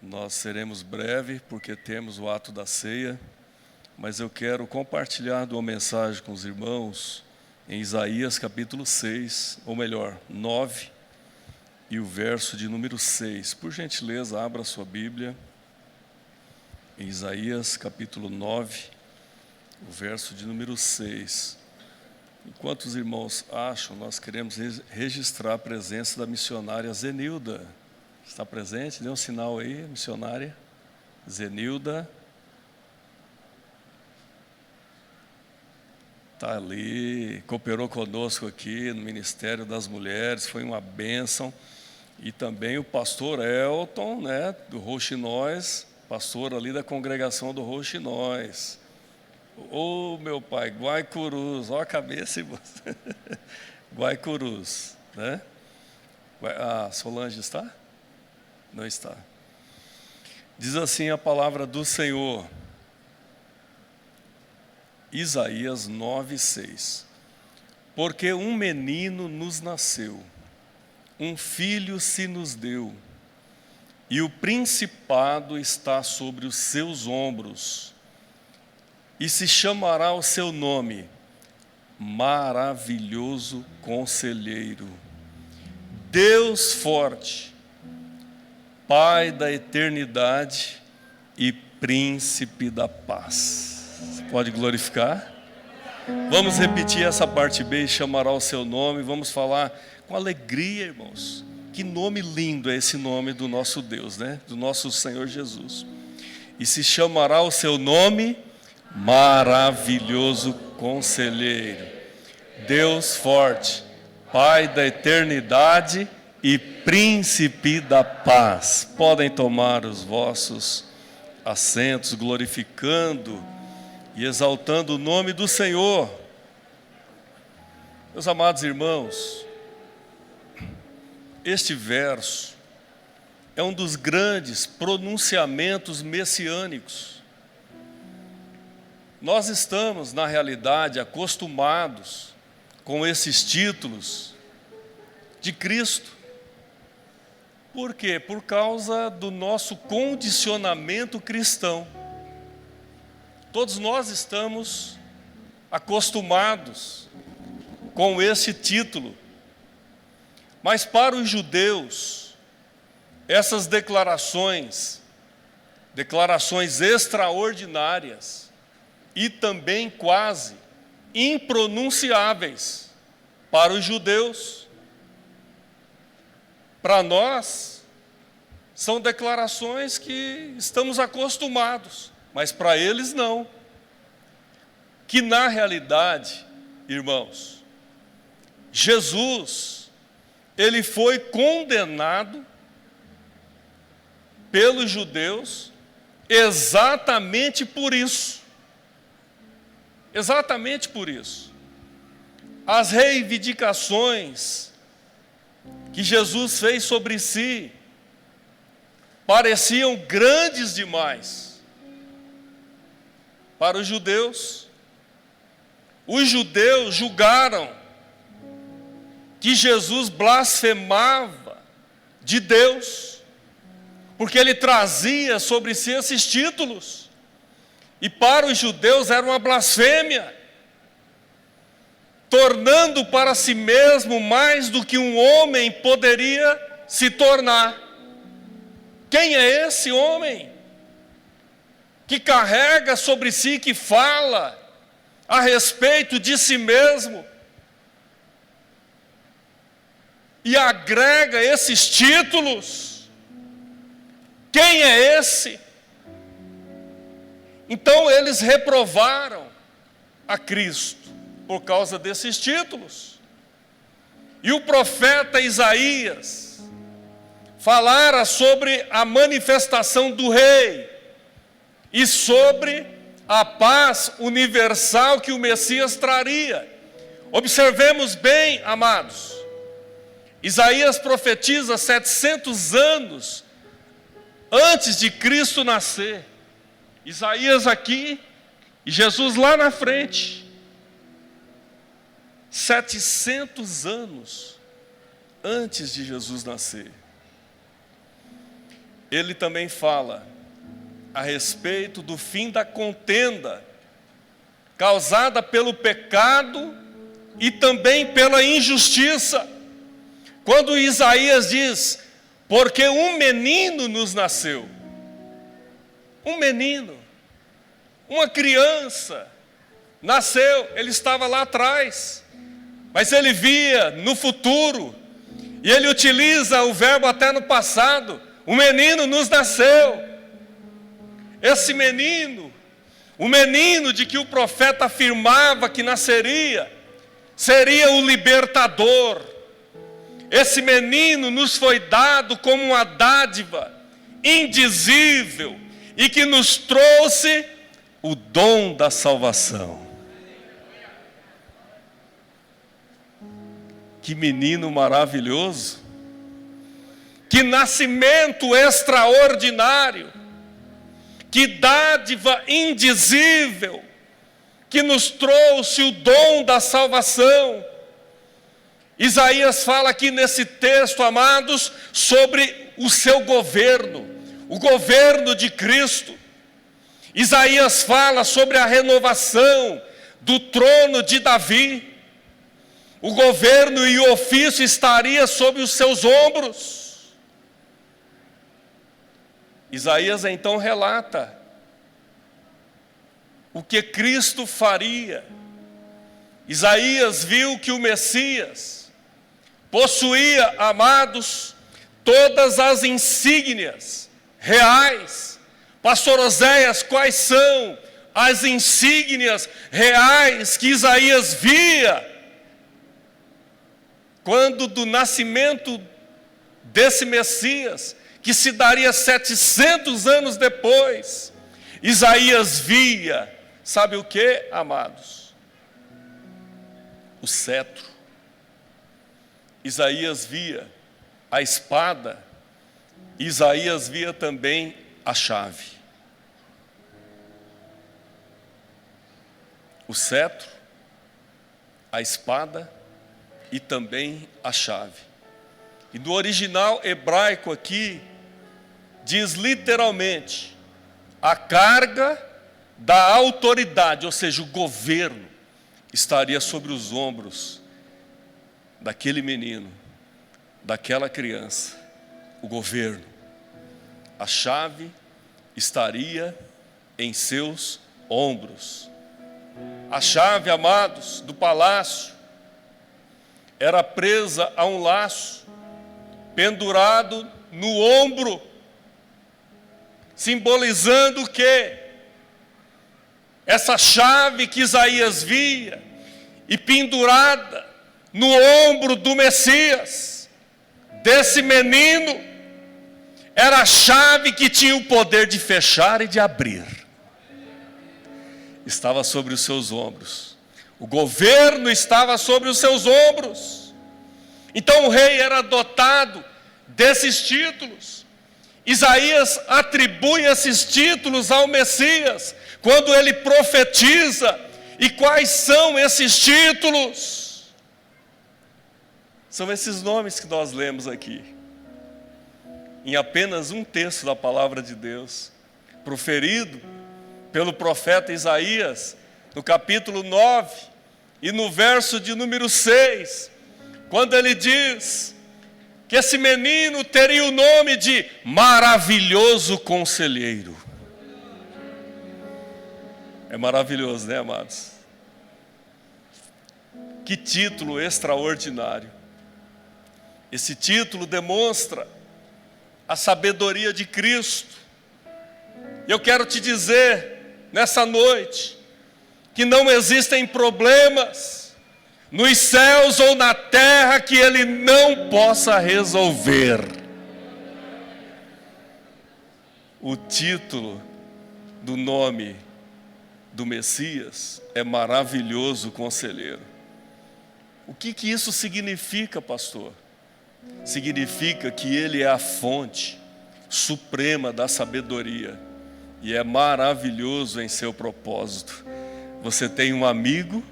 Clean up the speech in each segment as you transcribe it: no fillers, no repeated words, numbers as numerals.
Nós seremos breves porque temos o ato da ceia, mas eu quero compartilhar uma mensagem com os irmãos em Isaías capítulo 6, ou melhor, 9, e o verso de número 6. Por gentileza, abra a sua Bíblia, em Isaías capítulo 9, o verso de número 6. Enquanto os irmãos acham, nós queremos registrar a presença da missionária Zenilda. Está presente? Dê um sinal aí, missionária Zenilda. Está ali, cooperou conosco aqui no Ministério das Mulheres, foi uma bênção. E também o pastor Elton, né, do Rouxinóis, pastor ali da congregação do Rouxinóis. Ô, meu pai, Guaicurus, ó a cabeça, irmão. Guaicurus, né? A Solange está? Não está. Diz assim a palavra do Senhor, Isaías 9:6. Porque um menino nos nasceu, um filho se nos deu, e o principado está sobre os seus ombros, e se chamará o seu nome, Maravilhoso Conselheiro, Deus Forte, Pai da eternidade e Príncipe da paz. Você pode glorificar? Vamos repetir essa parte B, chamará o seu nome. Vamos falar com alegria, irmãos. Que nome lindo é esse nome do nosso Deus, né? Do nosso Senhor Jesus. E se chamará o seu nome, Maravilhoso Conselheiro, Deus Forte, Pai da eternidade e Príncipe da paz. Podem tomar os vossos assentos, glorificando e exaltando o nome do Senhor. Meus amados irmãos, este verso é um dos grandes pronunciamentos messiânicos. Nós estamos, na realidade, acostumados com esses títulos de Cristo. Por quê? Por causa do nosso condicionamento cristão. Todos nós estamos acostumados com esse título. Mas para os judeus, essas declarações extraordinárias e também quase impronunciáveis para os judeus, para nós, são declarações que estamos acostumados, mas para eles não. Que na realidade, irmãos, Jesus, ele foi condenado pelos judeus exatamente por isso. Exatamente por isso. As reivindicações que Jesus fez sobre si pareciam grandes demais para os judeus. Os judeus julgaram que Jesus blasfemava de Deus, porque ele trazia sobre si esses títulos, e para os judeus era uma blasfêmia, tornando para si mesmo mais do que um homem poderia se tornar. Quem é esse homem que carrega sobre si, que fala a respeito de si mesmo e agrega esses títulos? Quem é esse? Então eles reprovaram a Cristo por causa desses títulos. E o profeta Isaías falara sobre a manifestação do rei e sobre a paz universal que o Messias traria. Observemos bem, amados, Isaías profetiza 700 anos antes de Cristo nascer. Isaías aqui e Jesus lá na frente. 700 anos antes de Jesus nascer. ele também fala a respeito do fim da contenda causada pelo pecado e também pela injustiça. Quando Isaías diz: porque um menino nos nasceu, um menino, uma criança nasceu, ele estava lá atrás, mas ele via no futuro, e ele utiliza o verbo até no passado: um menino nos nasceu. Esse menino, o menino de que o profeta afirmava que nasceria, seria o libertador. Esse menino nos foi dado como uma dádiva indizível e que nos trouxe o dom da salvação. Que menino maravilhoso! Que nascimento extraordinário! Que dádiva indizível que nos trouxe o dom da salvação. Isaías fala aqui nesse texto, amados, sobre o seu governo, o governo de Cristo. Isaías fala sobre a renovação do trono de Davi. O governo e o ofício estaria sobre os seus ombros. Isaías então relata o que Cristo faria. Isaías viu que o Messias possuía, amados, todas as insígnias reais. Pastor Oséias, quais são as insígnias reais que Isaías via quando do nascimento desse Messias, que se daria 700 anos depois? Isaías via, sabe o que, amados? O cetro. Isaías via a espada. Isaías via também a chave. O cetro, a espada e também a chave. E no original hebraico aqui, diz literalmente: a carga da autoridade, ou seja, o governo, estaria sobre os ombros daquele menino, daquela criança. O governo, a chave estaria em seus ombros. A chave, amados, do palácio era presa a um laço, pendurado no ombro, simbolizando o quê? Essa chave que Isaías via e pendurada no ombro do Messias, desse menino, era a chave que tinha o poder de fechar e de abrir. Estava sobre os seus ombros. O governo estava sobre os seus ombros. Então o rei era dotado desses títulos. Isaías atribui esses títulos ao Messias quando ele profetiza. E quais são esses títulos? São esses nomes que nós lemos aqui, em apenas um terço da palavra de Deus, proferido pelo profeta Isaías, no capítulo 9, e no verso de número 6, quando ele diz que esse menino teria o nome de Maravilhoso Conselheiro. É maravilhoso, né, amados? Que título extraordinário. Esse título demonstra a sabedoria de Cristo. E eu quero te dizer, nessa noite, que não existem problemas nos céus ou na terra que Ele não possa resolver. O título do nome do Messias é Maravilhoso Conselheiro. O que isso significa, pastor? Significa que Ele é a fonte suprema da sabedoria e é maravilhoso em seu propósito. Você tem um amigo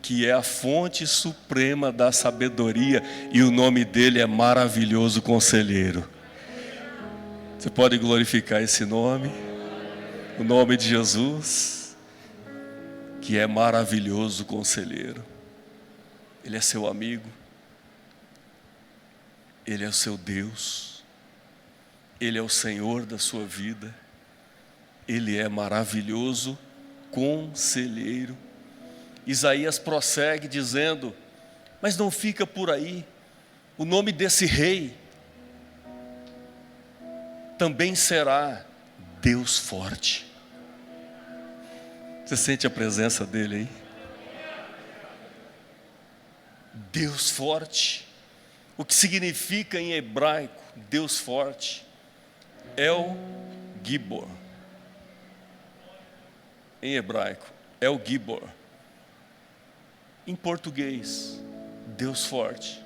que é a fonte suprema da sabedoria e o nome dele é Maravilhoso Conselheiro. Você pode glorificar esse nome, o nome de Jesus, que é maravilhoso conselheiro. Ele é seu amigo, Ele é o seu Deus, Ele é o Senhor da sua vida, Ele é maravilhoso conselheiro. Isaías prossegue dizendo, mas não fica por aí, o nome desse rei também será Deus forte. Você sente a presença dele aí? Deus forte. O que significa em hebraico Deus forte? El Gibor. Em hebraico, El Gibor. Em português, Deus forte.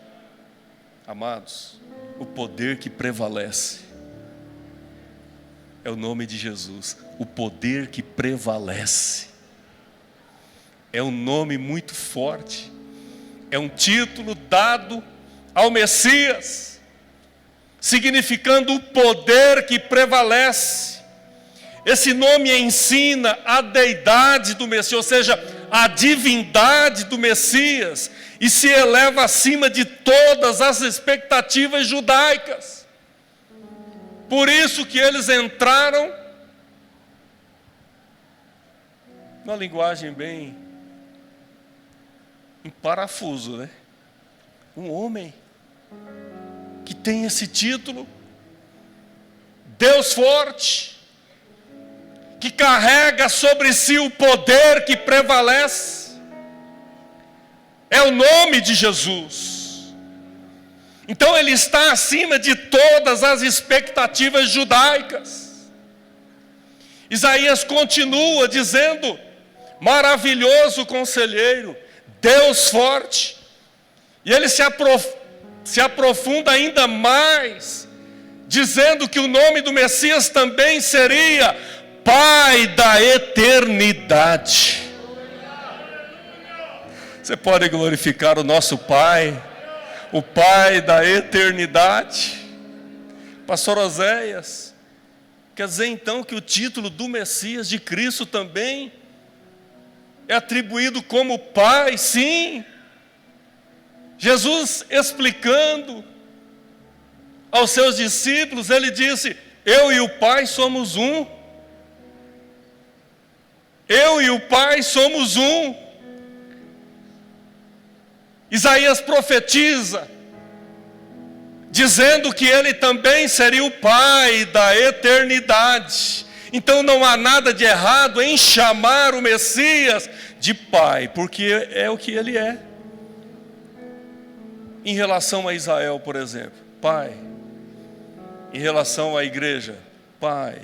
Amados, o poder que prevalece é o nome de Jesus. O poder que prevalece é um nome muito forte. É um título dado ao Messias, significando o poder que prevalece. Esse nome ensina a deidade do Messias, ou seja, a divindade do Messias, e se eleva acima de todas as expectativas judaicas. Por isso que eles entraram, numa linguagem bem em parafuso, né? Um homem que tem esse título, Deus forte, que carrega sobre si o poder que prevalece, é o nome de Jesus. Então ele está acima de todas as expectativas judaicas. Isaías continua dizendo, maravilhoso conselheiro, Deus forte. E ele se aprofunda ainda mais, dizendo que o nome do Messias também seria Pai da eternidade. Você pode glorificar o nosso Pai, o Pai da eternidade. Pastor Oséias, quer dizer então que o título do Messias, de Cristo, também é atribuído como Pai? Sim. Jesus explicando aos seus discípulos, ele disse, eu e o Pai somos um. Eu e o Pai somos um. Isaías profetiza, dizendo que ele também seria o Pai da eternidade. Então não há nada de errado em chamar o Messias de Pai, porque é o que ele é. Em relação a Israel, por exemplo, Pai. Em relação à igreja, Pai.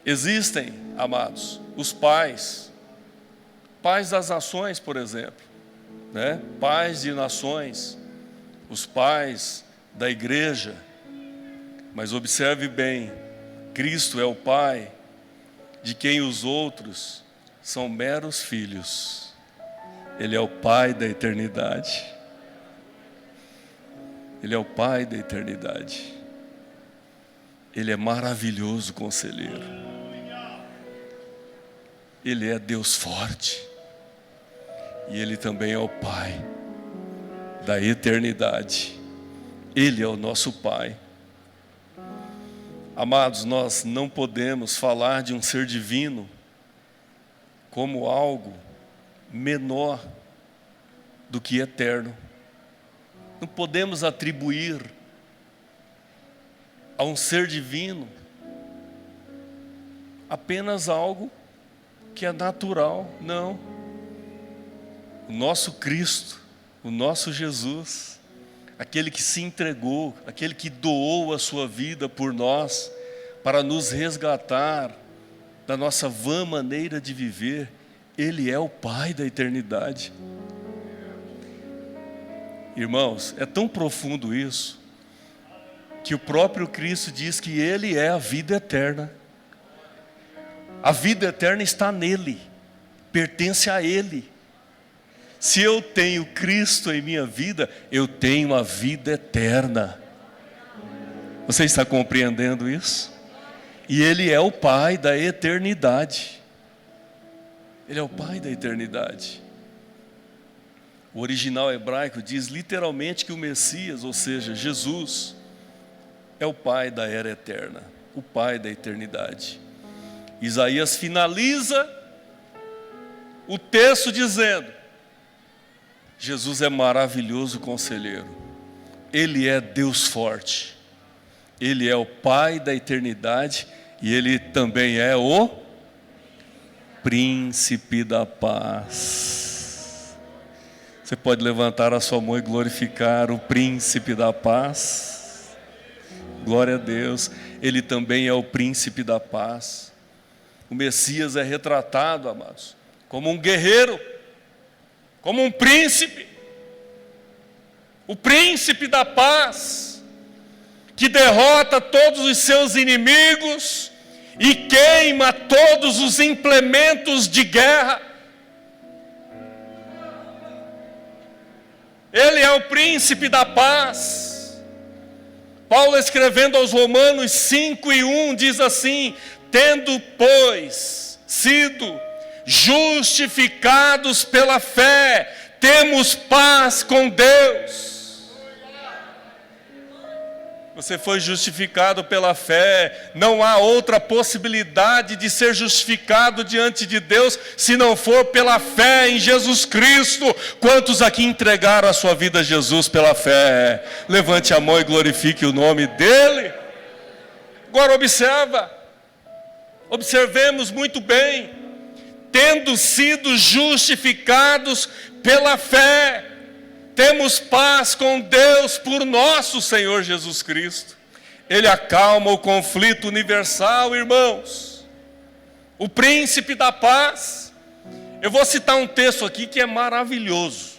Existem, amados, os pais das nações, por exemplo, né? Pais de nações, os pais da igreja. Mas observe bem, Cristo é o Pai de quem os outros são meros filhos. Ele é o Pai da eternidade. Ele é o Pai da eternidade. Ele é maravilhoso conselheiro. Ele é Deus forte. E Ele também é o Pai da eternidade. Ele é o nosso Pai. Amados, nós não podemos falar de um ser divino como algo menor do que eterno. Não podemos atribuir a um ser divino apenas algo que é natural. Não. O nosso Cristo, o nosso Jesus, aquele que se entregou, aquele que doou a sua vida por nós, para nos resgatar da nossa vã maneira de viver, Ele é o Pai da eternidade. Irmãos, é tão profundo isso, que o próprio Cristo diz que Ele é a vida eterna. A vida eterna está nele, pertence a Ele. Se eu tenho Cristo em minha vida, eu tenho a vida eterna. Você está compreendendo isso? E Ele é o Pai da eternidade. Ele é o Pai da eternidade. O original hebraico diz literalmente que o Messias, ou seja, Jesus, é o Pai da era eterna, o Pai da eternidade. Isaías finaliza o texto dizendo: Jesus é maravilhoso conselheiro, Ele é Deus forte, Ele é o Pai da eternidade e Ele também é o Príncipe da paz. Você pode levantar a sua mão e glorificar o Príncipe da paz? Glória a Deus, Ele também é o Príncipe da paz. O Messias é retratado, amados, como um guerreiro, como um príncipe, o príncipe da paz, que derrota todos os seus inimigos e queima todos os implementos de guerra. Ele é o príncipe da paz. Paulo, escrevendo aos Romanos 5:1, diz assim: tendo, pois, sido justificados pela fé, temos paz com Deus. Você foi justificado pela fé. Não há outra possibilidade de ser justificado diante de Deus se não for pela fé em Jesus Cristo. Quantos aqui entregaram a sua vida a Jesus pela fé? Levante a mão e glorifique o nome dEle. Agora observemos muito bem. Tendo sido justificados pela fé, temos paz com Deus por nosso Senhor Jesus Cristo. Ele acalma o conflito universal, irmãos. O príncipe da paz. Eu vou citar um texto aqui que é maravilhoso.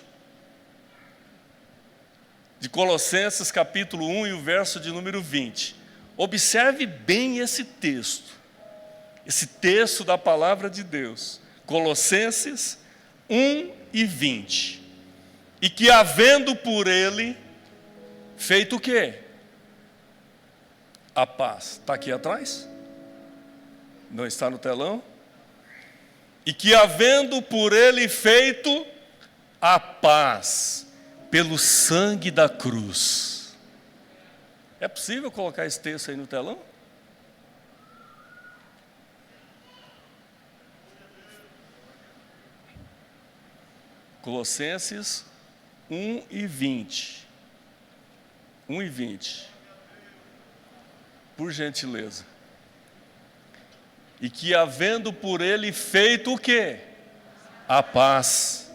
De Colossenses capítulo 1 e o verso de número 20. Observe bem esse texto. Esse texto da palavra de Deus. Colossenses 1 e 20. E que havendo por ele feito o quê? A paz. Está aqui atrás? Não está no telão? E que havendo por ele feito a paz pelo sangue da cruz. É possível colocar esse texto aí no telão? Colossenses 1 e 20. 1 e 20. Por gentileza. E que havendo por ele feito o quê? A paz.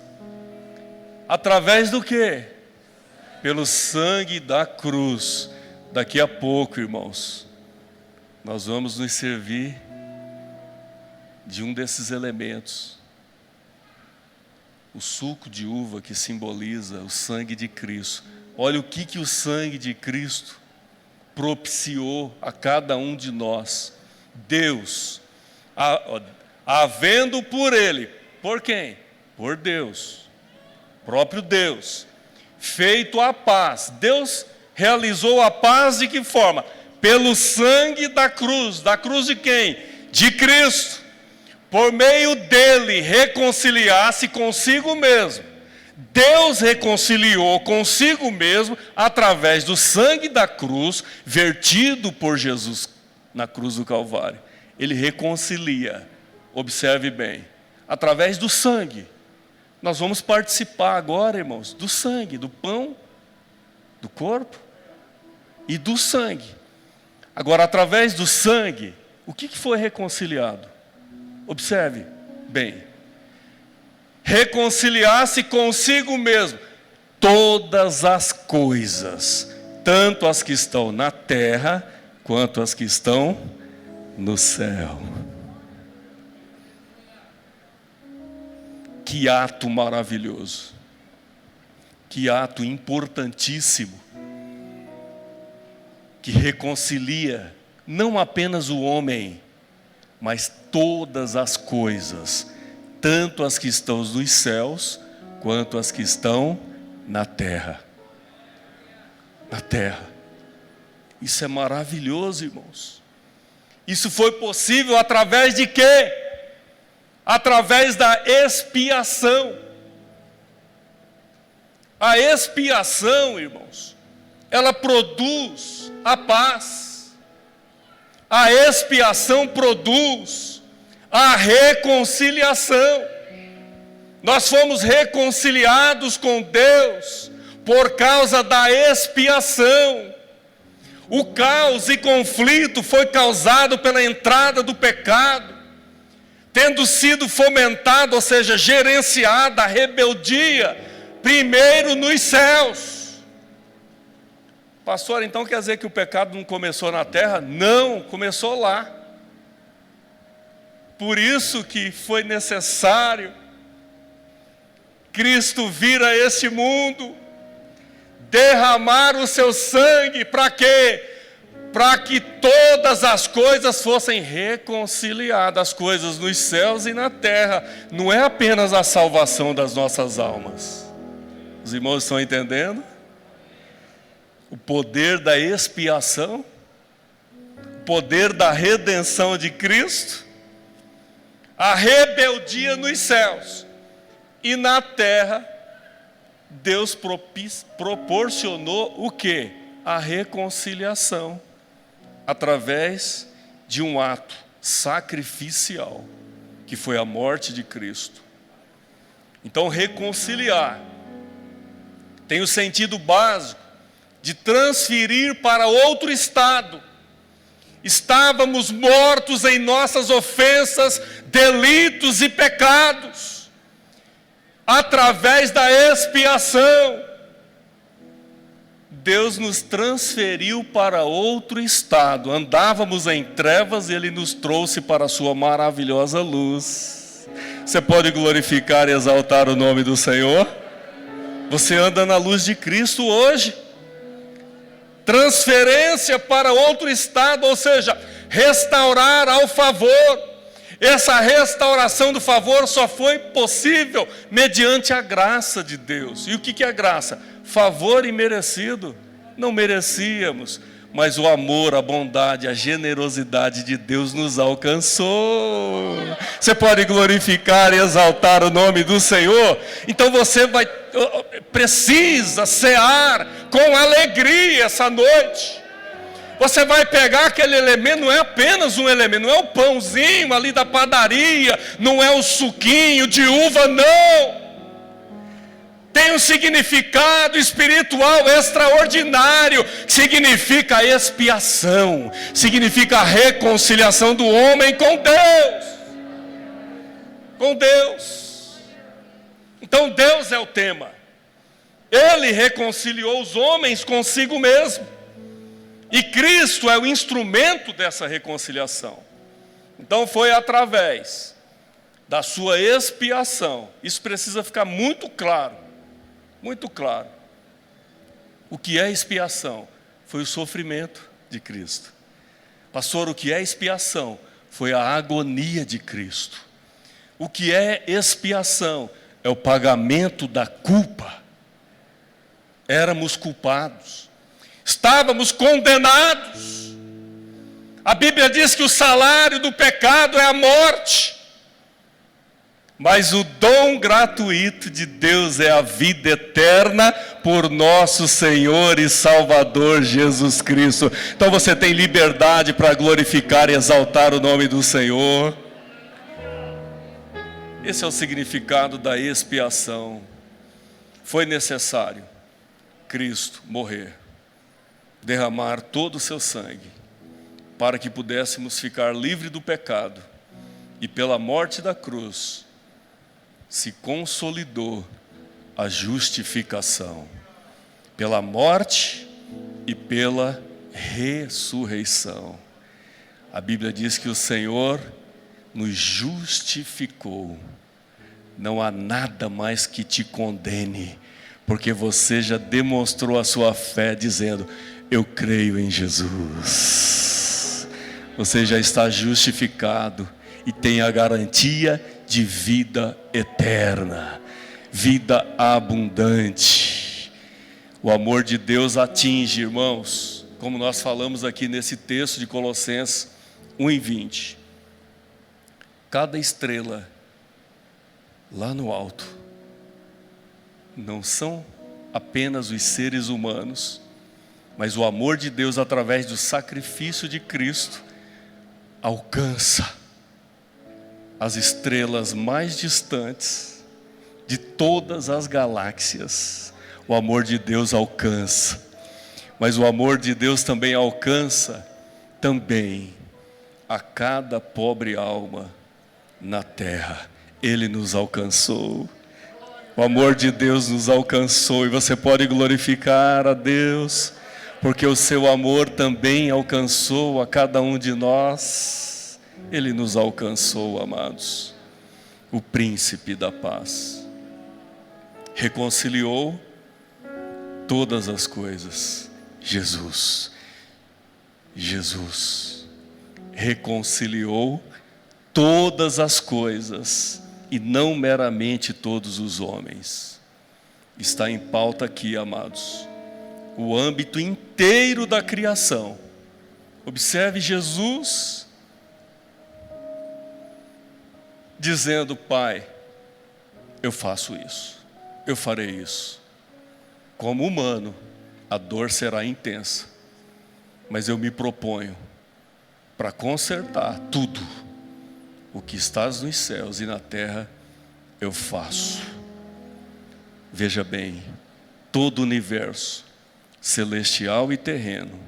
Através do quê? Pelo sangue da cruz. Daqui a pouco, irmãos, nós vamos nos servir de um desses elementos. O suco de uva que simboliza o sangue de Cristo. Olha o que o sangue de Cristo propiciou a cada um de nós. Deus, havendo por Ele, por quem? Por Deus, próprio Deus, feito a paz. Deus realizou a paz de que forma? Pelo sangue da cruz. Da cruz de quem? De Cristo. Por meio dele reconciliar-se consigo mesmo. Deus reconciliou consigo mesmo através do sangue da cruz vertido por Jesus na cruz do Calvário. Ele reconcilia, observe bem, através do sangue. Nós vamos participar agora, irmãos, do sangue, do pão, do corpo e do sangue. Agora, através do sangue, o que foi reconciliado? Observe bem. Reconciliar-se consigo mesmo todas as coisas, tanto as que estão na terra, quanto as que estão no céu. Que ato maravilhoso. Que ato importantíssimo. Que reconcilia não apenas o homem, mas todas as coisas, tanto as que estão nos céus, quanto as que estão na terra. Na terra. Isso é maravilhoso, irmãos. Isso foi possível através de quê? Através da expiação. A expiação, irmãos, ela produz a paz. A expiação produz a reconciliação. Nós fomos reconciliados com Deus por causa da expiação. O caos e conflito foi causado pela entrada do pecado, tendo sido fomentado, ou seja, gerenciada a rebeldia, primeiro nos céus. Pastor, então quer dizer que o pecado não começou na terra? Não, começou lá. Por isso que foi necessário Cristo vir a este mundo, derramar o seu sangue, para quê? Para que todas as coisas fossem reconciliadas, as coisas nos céus e na terra. Não é apenas a salvação das nossas almas. Os irmãos estão entendendo? O poder da expiação, o poder da redenção de Cristo, a rebeldia nos céus e na terra. Deus proporcionou o quê? A reconciliação, através de um ato sacrificial, que foi a morte de Cristo. Então, reconciliar tem o sentido básico de transferir para outro estado. Estávamos mortos em nossas ofensas, delitos e pecados. Através da expiação, Deus nos transferiu para outro estado. Andávamos em trevas e Ele nos trouxe para a sua maravilhosa luz. Você pode glorificar e exaltar o nome do Senhor? Você anda na luz de Cristo hoje. Transferência para outro estado, ou seja, restaurar ao favor. Essa restauração do favor só foi possível mediante a graça de Deus. E o que é graça? Favor imerecido. Não merecíamos, mas o amor, a bondade, a generosidade de Deus nos alcançou. Você pode glorificar e exaltar o nome do Senhor? Então você precisa cear com alegria essa noite. Você vai pegar aquele elemento, não é apenas um elemento, não é o pãozinho ali da padaria, não é o suquinho de uva, não. Tem um significado espiritual extraordinário, significa a expiação, significa a reconciliação do homem com Deus. Com Deus. Então Deus é o tema. Ele reconciliou os homens consigo mesmo. E Cristo é o instrumento dessa reconciliação. Então foi através da sua expiação. Isso precisa ficar muito claro. Muito claro. O que é expiação? Foi o sofrimento de Cristo. Pastor, o que é expiação? Foi a agonia de Cristo. O que é expiação? É o pagamento da culpa. Éramos culpados. Estávamos condenados. A Bíblia diz que o salário do pecado é a morte. Mas o dom gratuito de Deus é a vida eterna por nosso Senhor e Salvador Jesus Cristo. Então você tem liberdade para glorificar e exaltar o nome do Senhor. Esse é o significado da expiação. Foi necessário Cristo morrer, derramar todo o seu sangue, para que pudéssemos ficar livres do pecado, e pela morte da cruz, se consolidou a justificação, pela morte e pela ressurreição. A Bíblia diz que o Senhor nos justificou. Não há nada mais que te condene, porque você já demonstrou a sua fé dizendo: eu creio em Jesus. Você já está justificado e tem a garantia de vida eterna, vida abundante. O amor de Deus atinge, irmãos, como nós falamos aqui nesse texto de Colossenses 1:20. Cada estrela lá no alto não são apenas os seres humanos, mas o amor de Deus através do sacrifício de Cristo alcança as estrelas mais distantes de todas as galáxias. O amor de Deus alcança, mas o amor de Deus também alcança também a cada pobre alma na terra. Ele nos alcançou. O amor de Deus nos alcançou, e você pode glorificar a Deus, porque o seu amor também alcançou a cada um de nós. Ele nos alcançou, amados. O príncipe da paz reconciliou todas as coisas. Jesus reconciliou todas as coisas, e não meramente todos os homens. Está em pauta aqui, amados, o âmbito inteiro da criação. Observe Jesus dizendo: Pai, eu faço isso, eu farei isso. Como humano, a dor será intensa, mas eu me proponho para consertar tudo. O que estás nos céus e na terra, eu faço. Veja bem, todo o universo, celestial e terreno,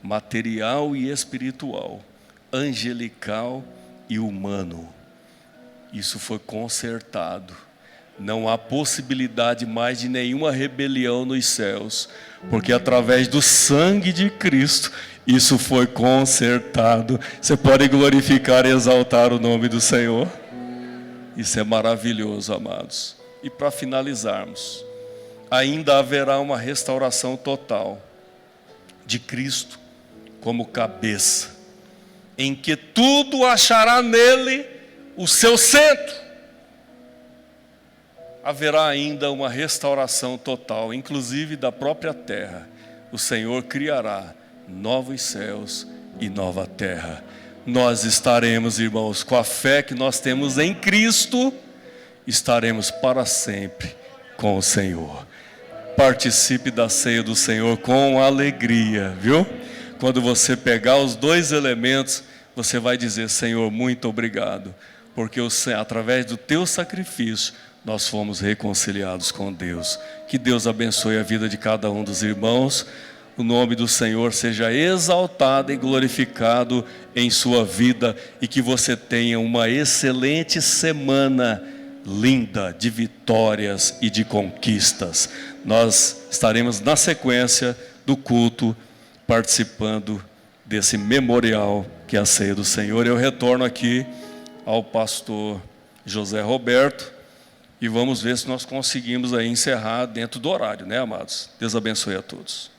material e espiritual, angelical e humano, isso foi consertado. Não há possibilidade mais de nenhuma rebelião nos céus, porque através do sangue de Cristo, isso foi consertado. Você pode glorificar e exaltar o nome do Senhor? Isso é maravilhoso, amados. E para finalizarmos, ainda haverá uma restauração total de Cristo como cabeça, em que tudo achará nele o seu centro. Haverá ainda uma restauração total, inclusive da própria terra. O Senhor criará novos céus e nova terra. Nós estaremos, irmãos, com a fé que nós temos em Cristo, estaremos para sempre com o Senhor. Participe da ceia do Senhor com alegria, viu? Quando você pegar os dois elementos, você vai dizer: Senhor, muito obrigado, porque através do teu sacrifício nós fomos reconciliados com Deus. Que Deus abençoe a vida de cada um dos irmãos. O nome do Senhor seja exaltado e glorificado em sua vida, e que você tenha uma excelente semana linda de vitórias e de conquistas. Nós estaremos na sequência do culto participando desse memorial que é a ceia do Senhor. Eu retorno aqui ao pastor José Roberto e vamos ver se nós conseguimos aí encerrar dentro do horário, né, amados? Deus abençoe a todos.